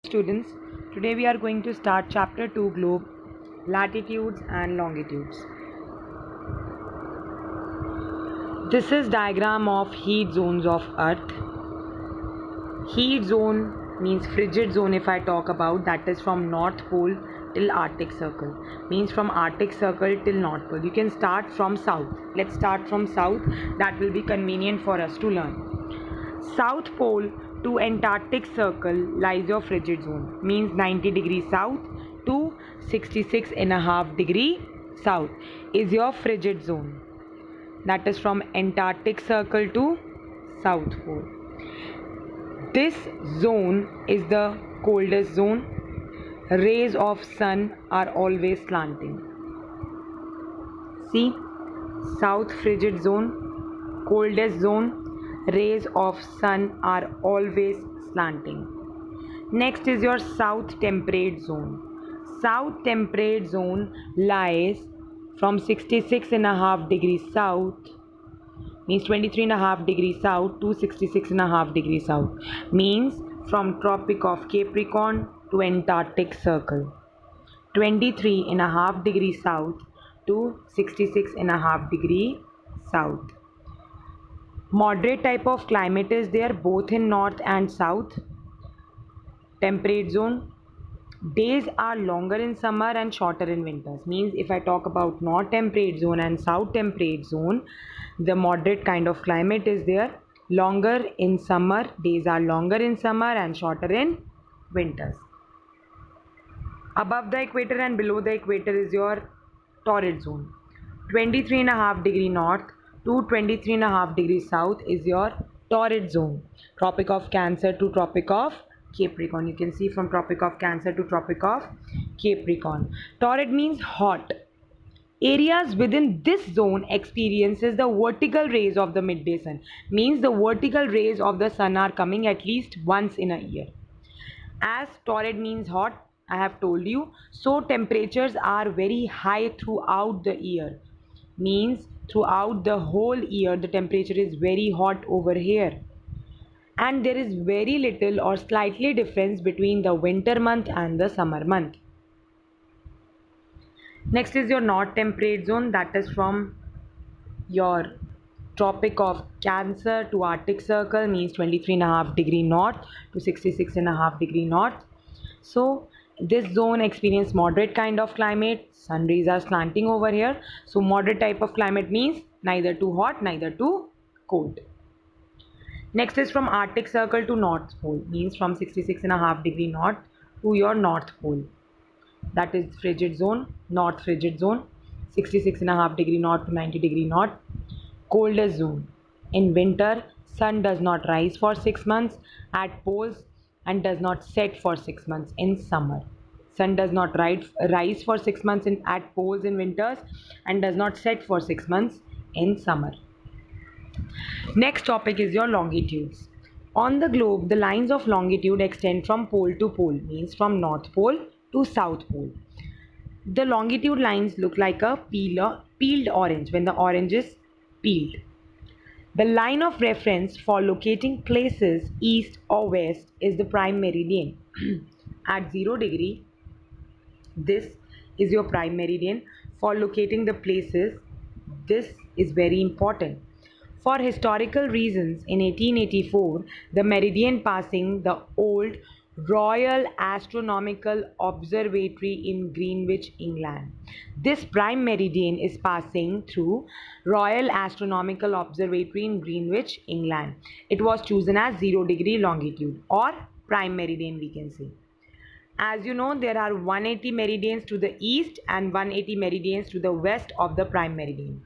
Students, today we are going to start chapter 2 globe latitudes and longitudes. This is diagram of heat zones of earth. Heat zone means frigid zone. If I talk about, that is from north pole till arctic circle, means from arctic circle till north pole. You can start from south. Let's start from south, that will be convenient for us to learn. South pole to Antarctic circle lies your frigid zone, means 90 degrees south to 66.5 degree south is your frigid zone. That is from Antarctic circle to South pole. This zone is the coldest zone. Rays of sun are always slanting. See, south frigid zone, coldest zone, rays of sun are always slanting. Next is your south temperate zone. South temperate zone lies from 66.5 degrees south, means 23.5 degrees south to 66.5 degrees south, means from Tropic of Capricorn to Antarctic circle. 23.5 degrees south to 66.5 degree south. Moderate type of climate is there both in north and south. Temperate zone, days are longer in summer and shorter in winters, means if I talk about north temperate zone and south temperate zone, the moderate kind of climate is there. Longer in summer, days are longer in summer and shorter in winters. Above the equator and below the equator is your torrid zone. 23.5 degree north to 23.5 degrees south is your torrid zone. Tropic of Cancer to Tropic of Capricorn. You can see from Tropic of Cancer to Tropic of Capricorn. Torrid means hot. Areas within this zone experiences the vertical rays of the midday sun, means the vertical rays of the sun are coming at least once in a year. As torrid means hot, I have told you, so temperatures are very high throughout the year, means throughout the whole year the temperature is very hot over here, and there is very little or slightly difference between the winter month and the summer month. Next is your north temperate zone, that is from your Tropic of Cancer to Arctic circle, means 23.5 degree north to 66.5 degree north. So this zone experience moderate kind of climate. Sun rays are slanting over here. So moderate type of climate means neither too hot, neither too cold. Next is from Arctic circle to North Pole, means from 66.5 degree north to your North Pole. That is frigid zone, North frigid zone, 66.5 degree north to 90 degree north. Coldest zone. In winter, sun does not rise for 6 months at poles and does not set for 6 months in summer. Sun does not rise for 6 months at poles in winters and does not set for 6 months in summer. Next topic is your longitudes. On the globe, the lines of longitude extend from pole to pole, means from North Pole to South Pole. The longitude lines look like a peeled orange when the orange is peeled. The line of reference for locating places east or west is the prime meridian. At 0 degree, this is your prime meridian. For locating the places, this is very important. For historical reasons, in 1884, the meridian passing the old Royal Astronomical Observatory in Greenwich, England. This prime meridian is passing through Royal Astronomical Observatory in Greenwich, England. It was chosen as 0 degree longitude or prime meridian, we can say. As you know, there are 180 meridians to the east and 180 meridians to the west of the prime meridian.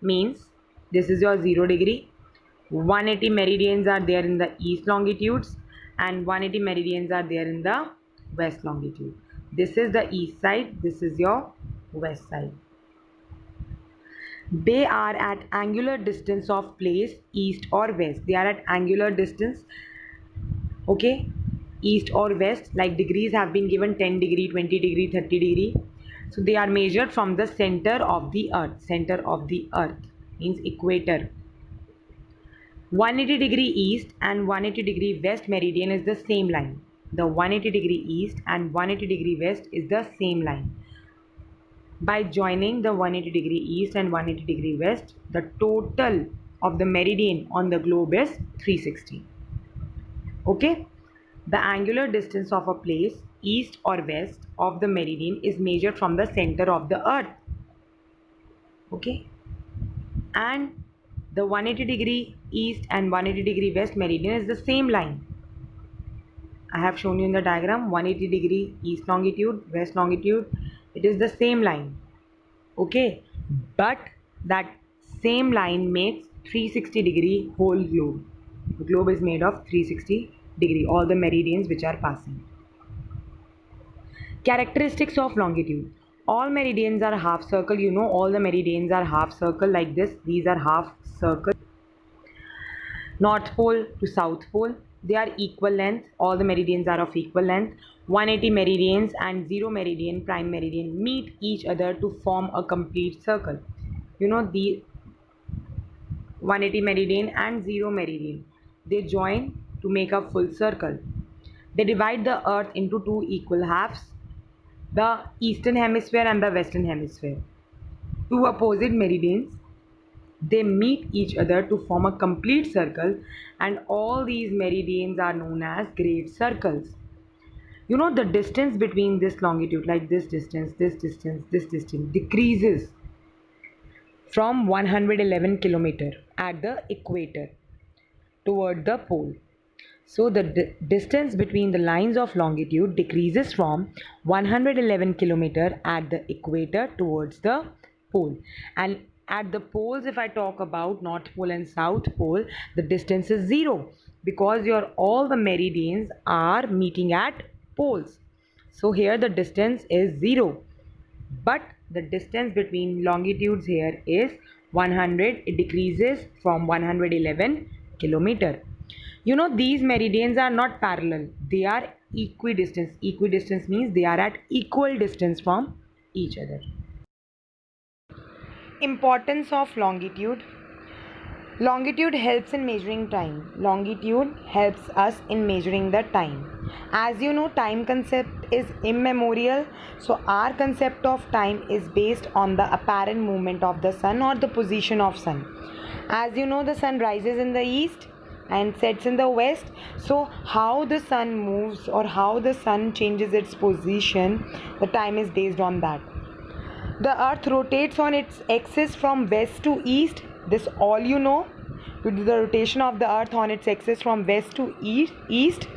Means this is your 0 degree. 180 meridians are there in the east longitudes and 180 meridians are there in the west longitude. This is the east side, this is your west side. They are at angular distance of place east or west. They are at angular distance, okay, east or west, like degrees have been given 10 degree, 20 degree, 30 degree. So they are measured from the center of the earth. Center of the earth means equator. 180 degree east and 180 degree west meridian is the same line. the 180 degree east and 180 degree west is the same line. By joining the 180 degree east and 180 degree west, the total of the meridian on the globe is 360. Okay? The angular distance of a place east or west of the meridian is measured from the center of the earth. Okay? And the 180 degree east and 180 degree west meridian is the same line. I have shown you in the diagram 180 degree east longitude, west longitude. It is the same line. Okay, but that same line makes 360 degree whole globe. The globe is made of 360 degree, all the meridians which are passing. Characteristics of longitude. All meridians are half circle. You know, all the meridians are half circle like this. These are half circle. North pole to south pole, they are equal length. All the meridians are of equal length. 180 meridians and 0 meridian, prime meridian, meet each other to form a complete circle. You know, the 180 meridian and 0 meridian, they join to make a full circle. They divide the earth into two equal halves, the eastern hemisphere and the western hemisphere. Two opposite meridians, they meet each other to form a complete circle, and all these meridians are known as great circles. You know, the distance between this longitude, like this distance, decreases from 111 kilometer at the equator toward the pole. So the distance between the lines of longitude decreases from 111 kilometer at the equator towards the pole. And at the poles, if I talk about North Pole and South Pole, the distance is 0 because your all the meridians are meeting at poles. So here the distance is 0. But the distance between longitudes here is 100. It decreases from 111 kilometer. You know, these meridians are not parallel, they are equidistant. Equidistance means they are at equal distance from each other. Importance of longitude. Longitude helps in measuring time. Longitude helps us in measuring the time. As you know, time concept is immemorial. So our concept of time is based on the apparent movement of the sun or the position of sun. As you know, the sun rises in the east and sets in the west. So how the sun moves or how the sun changes its position, the time is based on that. The earth rotates on its axis from west to east. This all you know. Due to the rotation of the earth on its axis from west to east,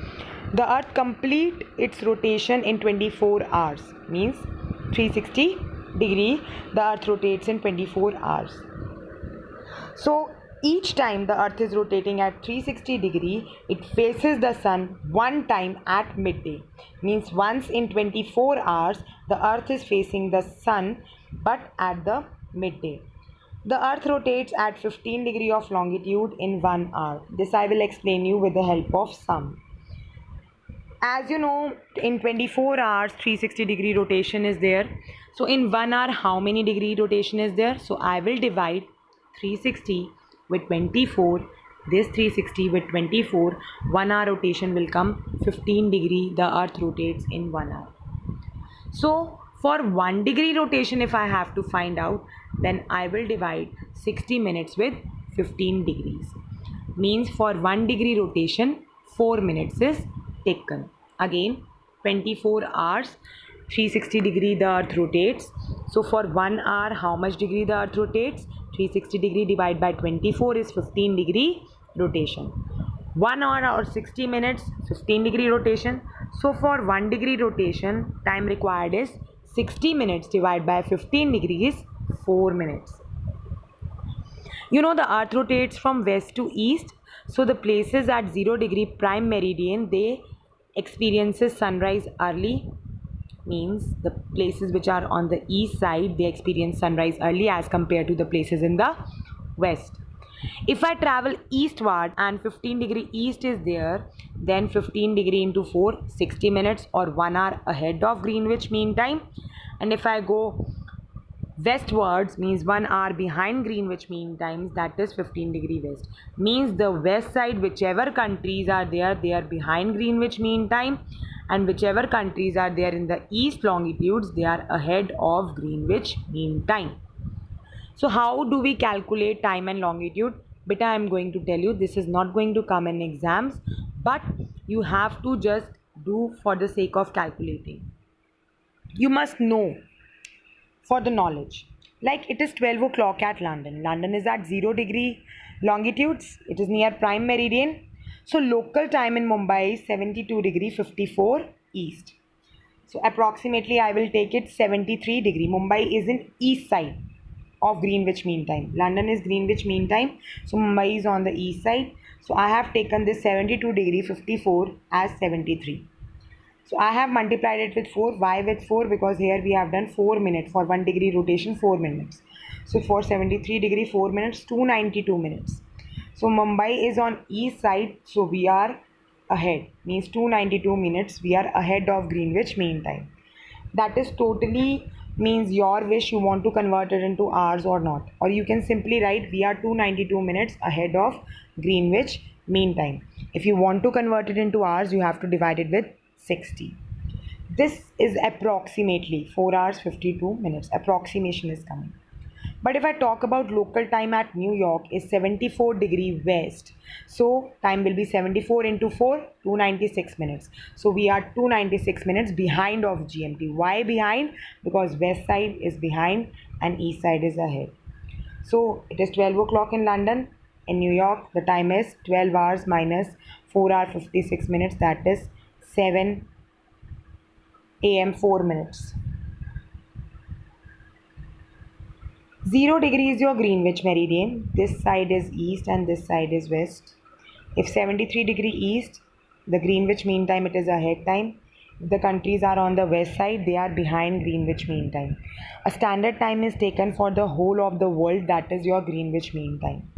the earth complete its rotation in 24 hours. Means 360 degree, the earth rotates in 24 hours. So each time the earth is rotating at 360 degree, it faces the sun one time at midday. Means once in 24 hours, the earth is facing the sun, but at the midday. The earth rotates at 15 degree of longitude in 1 hour. This I will explain you with the help of sum. As you know, in 24 hours, 360 degree rotation is there. So in 1 hour, how many degree rotation is there? So I will divide 360 with 24. This 360 with 24. 1 hour rotation will come 15 degree. The earth rotates in 1 hour. So for 1 degree rotation, if I have to find out, then I will divide 60 minutes with 15 degrees. Means for 1 degree rotation, 4 minutes is taken. Again, 24 hours, 360 degree the earth rotates. So for 1 hour, how much degree the earth rotates? 360 degree divided by 24 is 15 degree rotation. 1 hour or 60 minutes, 15 degree rotation. So for 1 degree rotation, time required is 60 minutes divided by 15 degrees, 4 minutes. You know, the earth rotates from west to east. So the places at 0 degree prime meridian, they experiences sunrise early. Means the places which are on the east side, they experience sunrise early as compared to the places in the west. If I travel eastward and 15 degree east is there, then 15 degree into 4, 60 minutes or 1 hour ahead of Greenwich Mean Time. And if I go Westwards means 1 hour behind Greenwich Mean Time, that is 15 degree west. Means the west side, whichever countries are there, they are behind Greenwich Mean Time, and whichever countries are there in the east longitudes, they are ahead of Greenwich Mean Time. So how do we calculate time and longitude? Beta, I am going to tell you, this is not going to come in exams, but you have to just do for the sake of calculating. You must know for the knowledge. Like it is 12 o'clock at London. London is at 0 degree longitudes. It is near prime meridian. So local time in Mumbai is 72 degree 54 east. So approximately I will take it 73 degree. Mumbai is in east side of Greenwich Mean Time. London is Greenwich Mean Time. So Mumbai is on the east side. So I have taken this 72 degree 54 as 73. So I have multiplied it with 4. Why with 4? Because here we have done 4 minutes. For 1 degree rotation, 4 minutes. So for 73 degree, 4 minutes, 292 minutes. So Mumbai is on east side. So we are ahead. Means 292 minutes. We are ahead of Greenwich Mean Time. That is totally means your wish, you want to convert it into hours or not. Or you can simply write we are 292 minutes ahead of Greenwich Mean Time. If you want to convert it into hours, you have to divide it with 60. This is approximately 4 hours 52 minutes. Approximation is coming. But if I talk about local time at New York is 74 degree west. So time will be 74 into 4, 296 minutes. So we are 296 minutes behind of GMT. Why behind? Because west side is behind and east side is ahead. So it is 12 o'clock in London. In New York, the time is 12 hours minus 4 hours 56 minutes. That is 7 a.m. 4 minutes. 0 degree is your Greenwich meridian. This side is east and this side is west. If 73 degree east, the Greenwich Mean Time, it is ahead time. If the countries are on the west side, they are behind Greenwich Mean Time. A standard time is taken for the whole of the world, that is your Greenwich Mean Time.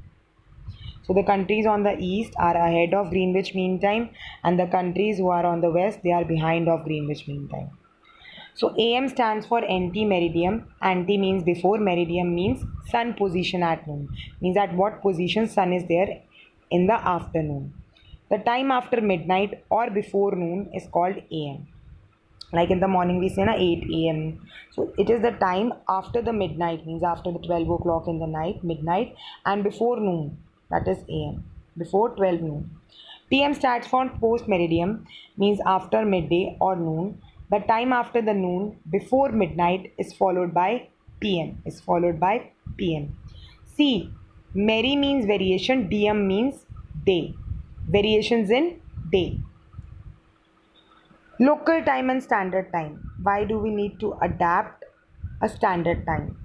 So the countries on the east are ahead of Greenwich Mean Time, and the countries who are on the west, they are behind of Greenwich Mean Time. So AM stands for anti-meridian. Anti means before, meridian means sun position at noon. Means at what position sun is there in the afternoon. The time after midnight or before noon is called AM. Like in the morning we say na 8 AM. So it is the time after the midnight, means after the 12 o'clock in the night, midnight, and before noon, that is AM, before 12 noon. PM stands for post meridian, means after midday or noon. The time after the noon before midnight is followed by PM. See, Meri means variation, DM means day. Variations in day. Local time and standard time. Why do we need to adapt a standard time?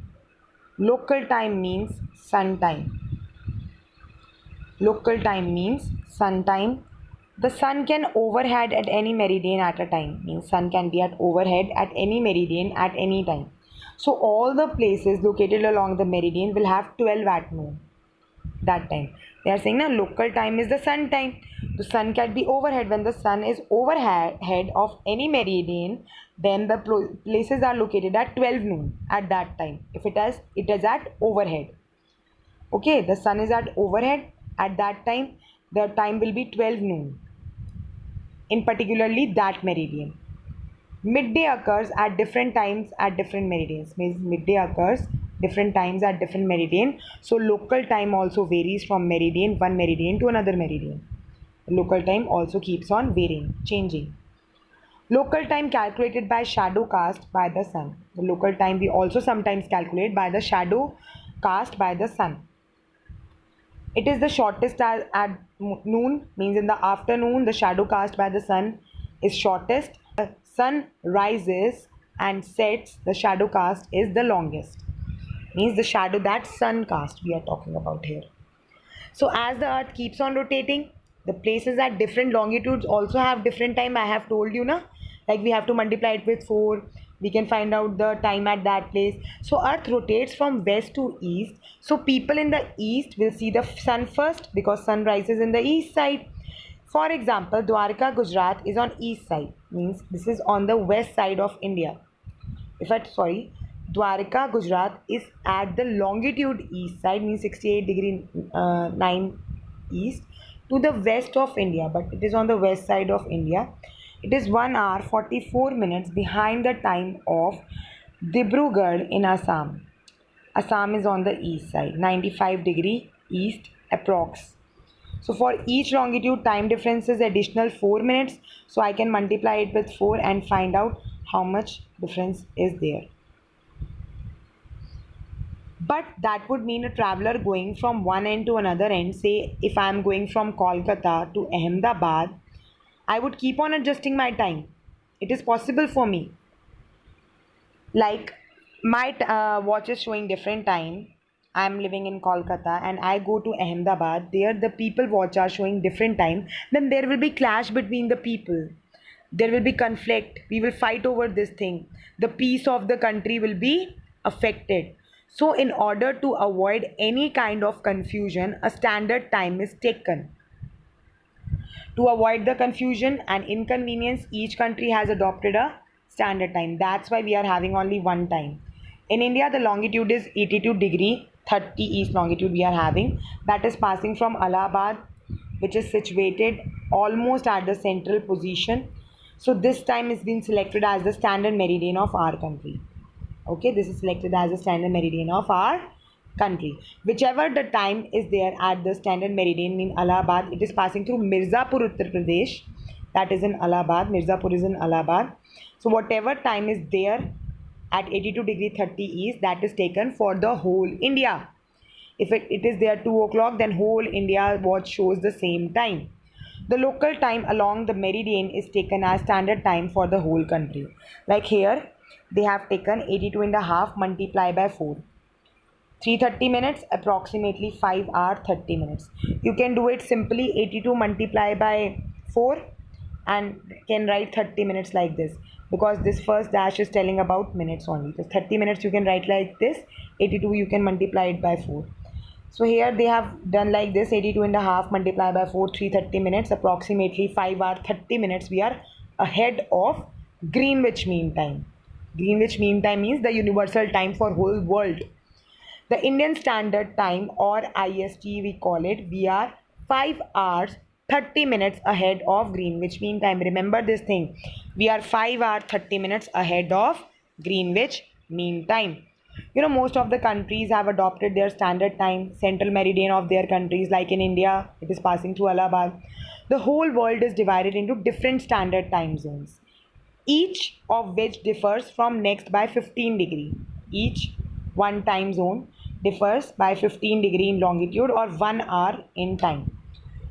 Local time means sun time. Local time means sun time. The sun can overhead at any meridian at a time. Means sun can be at overhead at any meridian at any time. So all the places located along the meridian will have 12 at noon. That time. They are saying now local time is the sun time. The sun can be overhead. When the sun is overhead of any meridian, then the places are located at 12 noon at that time. If it is at overhead. Okay, the sun is at overhead at that time. The time will be 12 noon. In particularly that meridian. Midday occurs at different times at different meridians. Means midday occurs different times at different meridian. So local time also varies from one meridian to another meridian. Local time also keeps on varying, changing. Local time calculated by shadow cast by the sun. The local time we also sometimes calculate by the shadow cast by the sun. It is the shortest at noon, means in the afternoon the shadow cast by the sun is shortest. The sun rises and sets, the shadow cast is the longest. Means the shadow that sun cast we are talking about here. So as the earth keeps on rotating, the places at different longitudes also have different time. I have told you na, like we have to multiply it with 4. We can find out the time at that place. So earth rotates from west to east. So people in the east will see the sun first because sun rises in the east side. For example, Dwarka, Gujarat is on east side. Means this is on the west side of India. Dwarka, Gujarat is at the longitude east side, means 68 degree 9 east, to the west of India, but it is on the west side of India. It is 1 hour 44 minutes behind the time of Dibrugarh in Assam. Assam is on the east side, 95 degree east approx. So for each longitude, time difference is additional 4 minutes. So I can multiply it with 4 and find out how much difference is there. But that would mean a traveler going from one end to another end. Say if I am going from Kolkata to Ahmedabad, I would keep on adjusting my time. It is possible for me. Like my watch is showing different time. I'm living in Kolkata and I go to Ahmedabad. There the people watch are showing different time. Then there will be clash between the people. There will be conflict. We will fight over this thing. The peace of the country will be affected. So in order to avoid any kind of confusion, a standard time is taken. To avoid the confusion and inconvenience, each country has adopted a standard time. That's why we are having only one time. In India, the longitude is 82 degree 30 east longitude we are having. That is passing from Allahabad, which is situated almost at the central position. So this time is being selected as the standard meridian of our country. Okay, this is selected as the standard meridian of our country. Whichever the time is there at the standard meridian in Allahabad, it is passing through Mirzapur, Uttar Pradesh. That is in Allahabad. Mirzapur is in Allahabad. So whatever time is there at 82 degree 30 east, that is taken for the whole India. If it is there 2 o'clock, then whole India watch shows the same time. The local time along the meridian is taken as standard time for the whole country. Like here, they have taken 82 and a half multiplied by 4. 330 minutes, approximately 5 hour 30 minutes. You can do it simply 82 multiplied by 4 and can write 30 minutes like this, because this first dash is telling about minutes only. So 30 minutes you can write like this, 82 you can multiply it by 4. So here they have done like this, 82 and a half multiplied by 4, 330 minutes, approximately 5 hour 30 minutes we are ahead of Greenwich Mean Time. Greenwich Mean Time means the universal time for whole world. The Indian Standard Time, or IST we call it, we are 5 hours 30 minutes ahead of Greenwich Mean Time. Remember this thing, we are 5 hours 30 minutes ahead of Greenwich Mean Time. You know, most of the countries have adopted their standard time, central meridian of their countries. Like in India, it is passing through Allahabad. The whole world is divided into different standard time zones, each of which differs from next by 15 degree. Each one time zone differs by 15 degree in longitude or 1 hour in time.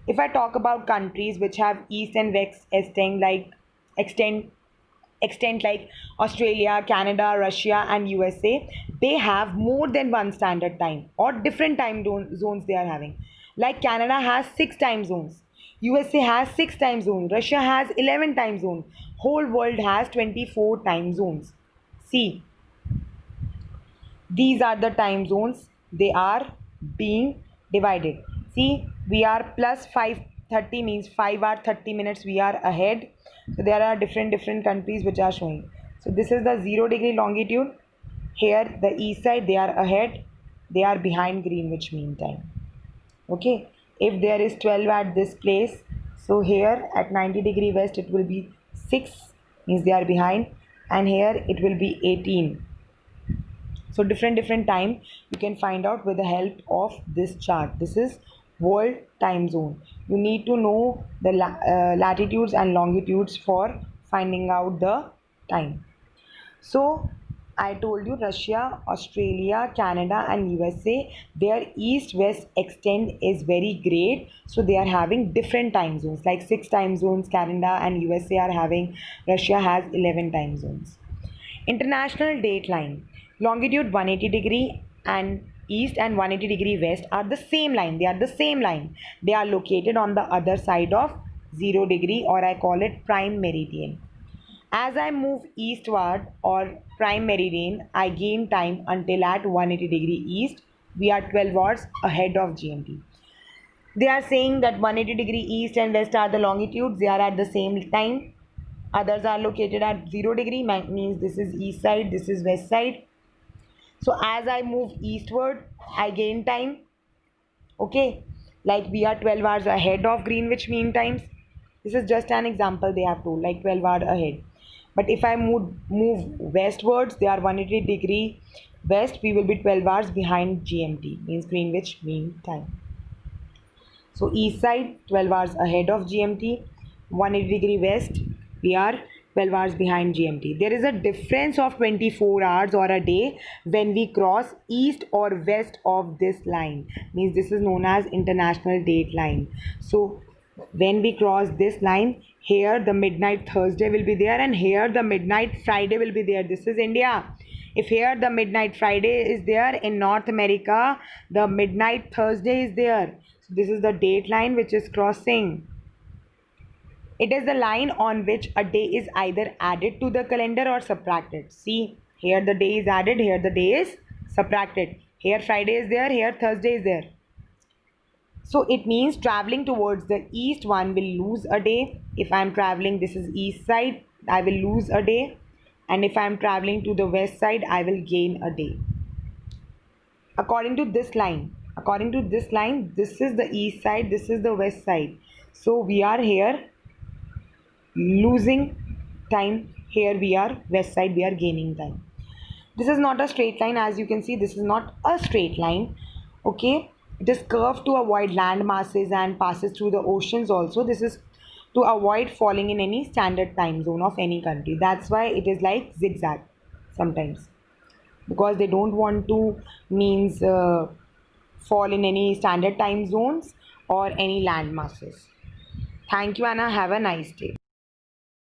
If I talk about countries which have east and west extent like Australia, Canada, Russia and USA, they have more than one standard time or different time zones they are having. Like Canada has 6 time zones, USA has 6 time zones, Russia has 11 time zones, whole world has 24 time zones. See, these are the time zones, they are being divided. See, we are plus 5:30 means 5 hour 30 minutes we are ahead. So there are different countries which are showing. So this is the 0 degree longitude. Here the east side they are ahead, they are behind Greenwich Mean Time. Okay, if there is 12 at this place, so here at 90 degree west it will be 6, means they are behind, and here it will be 18. So different time you can find out with the help of this chart. This is world time zone. You need to know the latitudes and longitudes for finding out the time. So I told you Russia, Australia, Canada and USA, their east-west extent is very great. So they are having different time zones, like 6 time zones Canada and USA are having. Russia has 11 time zones. International date line. Longitude 180 degree and east and 180 degree west are the same line. They are the same line. They are located on the other side of 0 degree, or I call it prime meridian. As I move eastward or prime meridian, I gain time until at 180 degree east. We are 12 hours ahead of GMT. They are saying that 180 degree east and west are the longitudes. They are at the same time. Others are located at 0 degree, means this is east side, this is west side. So as I move eastward, I gain time. Okay, like we are 12 hours ahead of Greenwich Mean Times. This is just an example they have told, like 12 hours ahead. But if I move westwards, they are 180-degree west, we will be 12 hours behind GMT, means Greenwich Mean Time. So east side 12 hours ahead of GMT, 180-degree west, we are 12 hours behind GMT. There is a difference of 24 hours or a day when we cross east or west of this line. Means this is known as international date line. So when we cross this line, here the midnight Thursday will be there, and here the midnight Friday will be there. This is India. If here the midnight Friday is there, in North America the midnight Thursday is there. So this is the date line which is crossing. It is the line on which a day is either added to the calendar or subtracted. See, here the day is added, here the day is subtracted. Here Friday is there, here Thursday is there. So it means traveling towards the east, one will lose a day. If I am traveling, this is east side, I will lose a day. And if I am traveling to the west side, I will gain a day. According to this line, this is the east side, this is the west side. So we are here losing time. Here we are west side, we are gaining time. This is not a straight line, as you can see, this is not a straight line. Okay, it is curved to avoid land masses and passes through the oceans also. This is to avoid falling in any standard time zone of any country. That's why it is like zigzag sometimes, because they don't want to means fall in any standard time zones or any land masses. Thank you, Anna. Have a nice day.